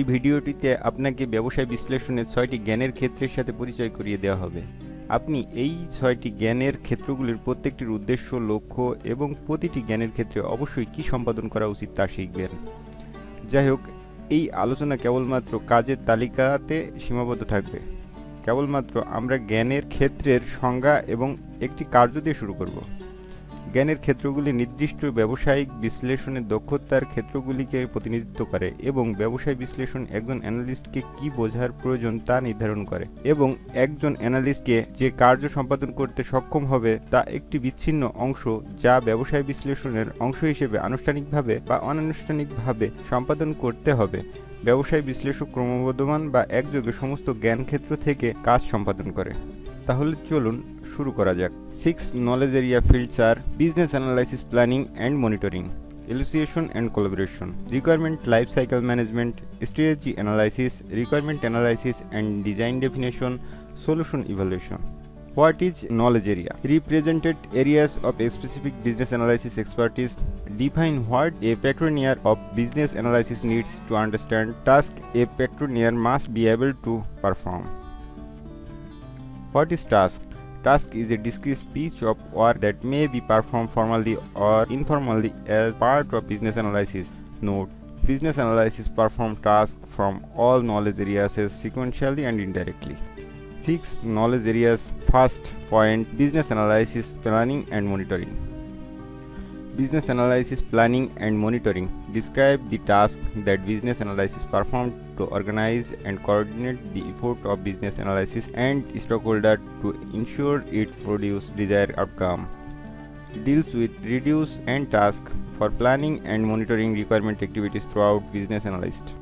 এই ভিডিওটিতে আপনাকে ব্যবসায় বিশ্লেষণের 6টি জ্ঞানের ক্ষেত্রের সাথে পরিচয় করিয়ে দেওয়া হবে। আপনি এই 6টি জ্ঞানের ক্ষেত্রগুলির প্রত্যেকটির উদ্দেশ্য, লক্ষ্য এবং প্রতিটি জ্ঞানের ক্ষেত্রে অবশ্যই কী সম্পাদন করা উচিত তা শিখবেন। যাই হোক, এই আলোচনা কেবলমাত্র কাজের তালিকাতে সীমাবদ্ধ থাকবে। কেবলমাত্র আমরা জ্ঞানের ক্ষেত্রের সংজ্ঞা এবং একটি কার্য দিয়ে শুরু করব। জ্ঞানের ক্ষেত্রগুলি নির্দিষ্ট ব্যবসায়িক বিশ্লেষণের দক্ষতার ক্ষেত্রগুলিকে প্রতিনিধিত্ব করে এবং ব্যবসায় বিশ্লেষণ একজন অ্যানালিস্টকে কী বোঝার প্রয়োজন তা নির্ধারণ করে এবং একজন অ্যানালিস্টকে যে কার্য সম্পাদন করতে সক্ষম হবে তা একটি বিচ্ছিন্ন অংশ যা ব্যবসায় বিশ্লেষণের অংশ হিসেবে আনুষ্ঠানিকভাবে বা অনানুষ্ঠানিকভাবে সম্পাদন করতে হবে। ব্যবসায় বিশ্লেষক ক্রমবর্ধমান বা একযোগে সমস্ত জ্ঞান ক্ষেত্র থেকে কাজ সম্পাদন করে। তাহলে চলুন শুরু করা যাক। 6 knowledge area fields are business analysis, planning and monitoring, elucidation and collaboration, requirement life cycle management, strategy analysis, requirement analysis and design definition, solution evaluation. What is knowledge area? Represented areas of a specific business analysis expertise. Define what a practitioner of business analysis needs to understand. Task a practitioner must be able to perform. What is task? Task is a discrete piece of work that may be performed formally or informally as part of business analysis. Note: business analysis performs tasks from all knowledge areas sequentially and indirectly. 6 knowledge areas. First point: business analysis, planning and monitoring. Business analysis, planning and monitoring describe the task that business analysis performs to organize and coordinate the effort of business analysis and stakeholder to ensure it produces desired outcome. Deals with reduce and task for planning and monitoring requirement activities throughout business analysis.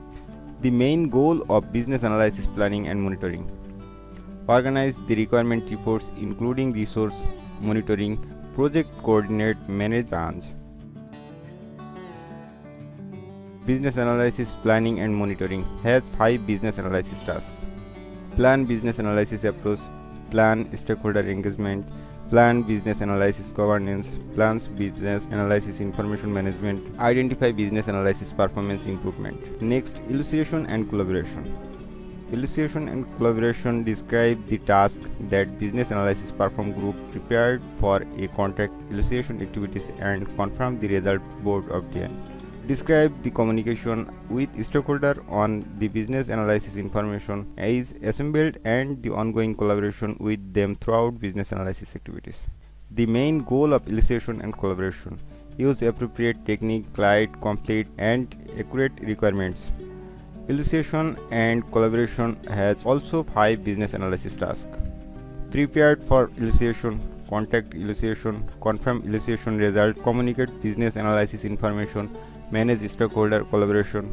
The main goal of business analysis, planning and monitoring: organize the requirement reports including resource monitoring, project coordinate, manage branch. Business analysis, planning and monitoring has 5 business analysis tasks. Plan business analysis approach, plan stakeholder engagement, plan business analysis governance, plans business analysis information management, identify business analysis performance improvement. Next, elucidation and collaboration. Elucidation and collaboration describe the task that business analysis perform group prepared for a contract elucidation activities and confirm the result board obtained. Describe the communication with stakeholder on the business analysis information is assembled and the ongoing collaboration with them throughout business analysis activities. The main goal of elucidation and collaboration: use appropriate technique, guide complete and accurate requirements. Elucidation and collaboration has also 5 business analysis tasks. Prepared for elucidation, contact elucidation, confirm elucidation result, communicate business analysis information, manage stakeholder collaboration.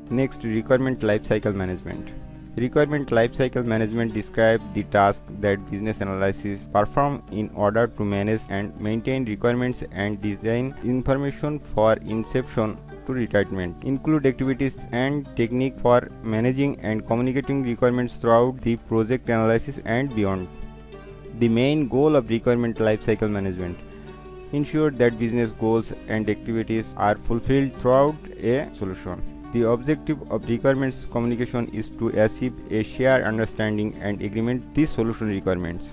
Next, requirement lifecycle management. Requirement lifecycle management describes the task that business analysis perform in order to manage and maintain requirements and design information for inception to retirement. Include activities and technique for managing and communicating requirements throughout the project analysis and beyond. The main goal of requirement lifecycle management: ensure that business goals and activities are fulfilled throughout a solution. The objective of requirements communication is to achieve a shared understanding and agreement these solution requirements.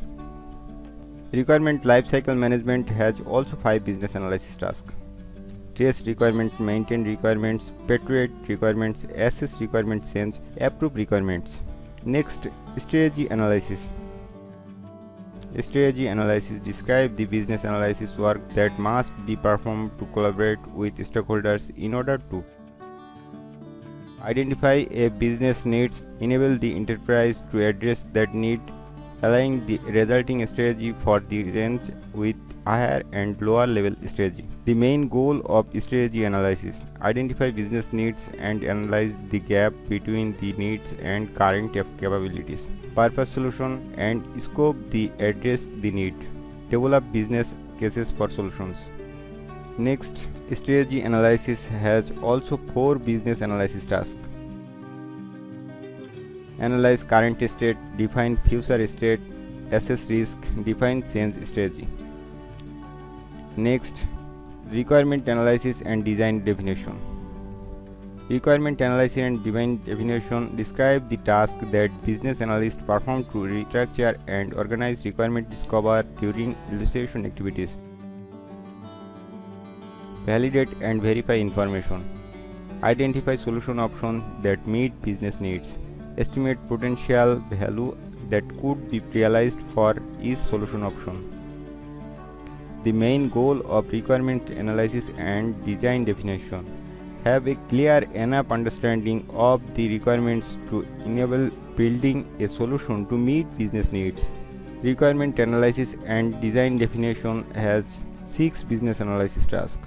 Requirement lifecycle management has also 5 business analysis tasks. Trace requirements, maintain requirements, perpetuate requirements, assess requirement change, approve requirements. Next, strategy analysis. Strategy analysis describes the business analysis work that must be performed to collaborate with stakeholders in order to identify a business needs, enable the enterprise to address that need, align the resulting strategy for the range with higher and lower level strategy. The main goal of strategy analysis: identify business needs and analyze the gap between the needs and current capabilities. Purpose, solution and scope the address the need. Develop business cases for solutions. Next, strategy analysis has also 4 business analysis tasks. Analyze current state, define future state, assess risk, define change strategy. Next, Requirement analysis and design definition. Requirement analysis and design definition describe the task that business analysts perform to restructure and organize requirement discovered during elucidation activities. Validate and verify information. Identify solution options that meet business needs. Estimate potential value that could be realized for each solution option. The main goal of requirement analysis and design definition: have a clear enough understanding of the requirements to enable building a solution to meet business needs. Requirement analysis and design definition has 6 business analysis tasks: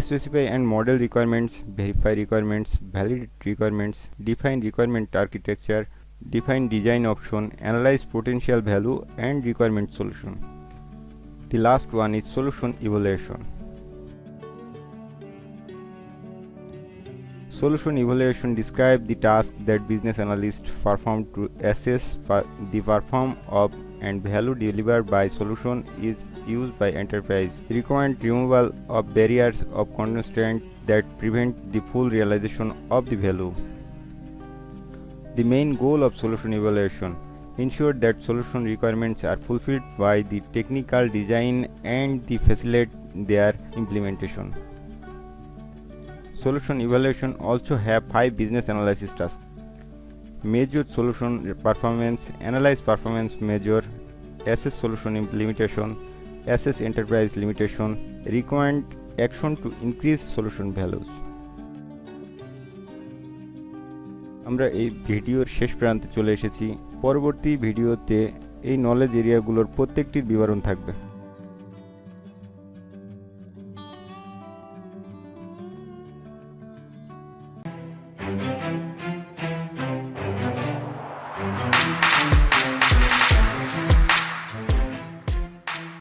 specify and model requirements, verify requirements, validate requirements, define requirement architecture, define design option, analyze potential value and requirement solution. The last one is solution evaluation. Solution evaluation describes the task that business analysts perform to assess the performance of and value delivered by solution is used by enterprise. Recommend removal of barriers of constraint that prevent the full realization of the value. The main goal of solution evaluation: ensure that solution requirements are fulfilled by the technical design and the facilitate their implementation. Solution evaluation also have 5 business analysis tasks: measure solution performance, analyze performance measure, assess solution implementation, assess enterprise limitation, recommend action to increase solution values. আমরা এই ভিডিওর শেষ প্রান্তে চলে এসেছি। পরবর্তী ভিডিওতে এই নলেজ এরিয়াগুলোর প্রত্যেকটির বিবরণ থাকবে।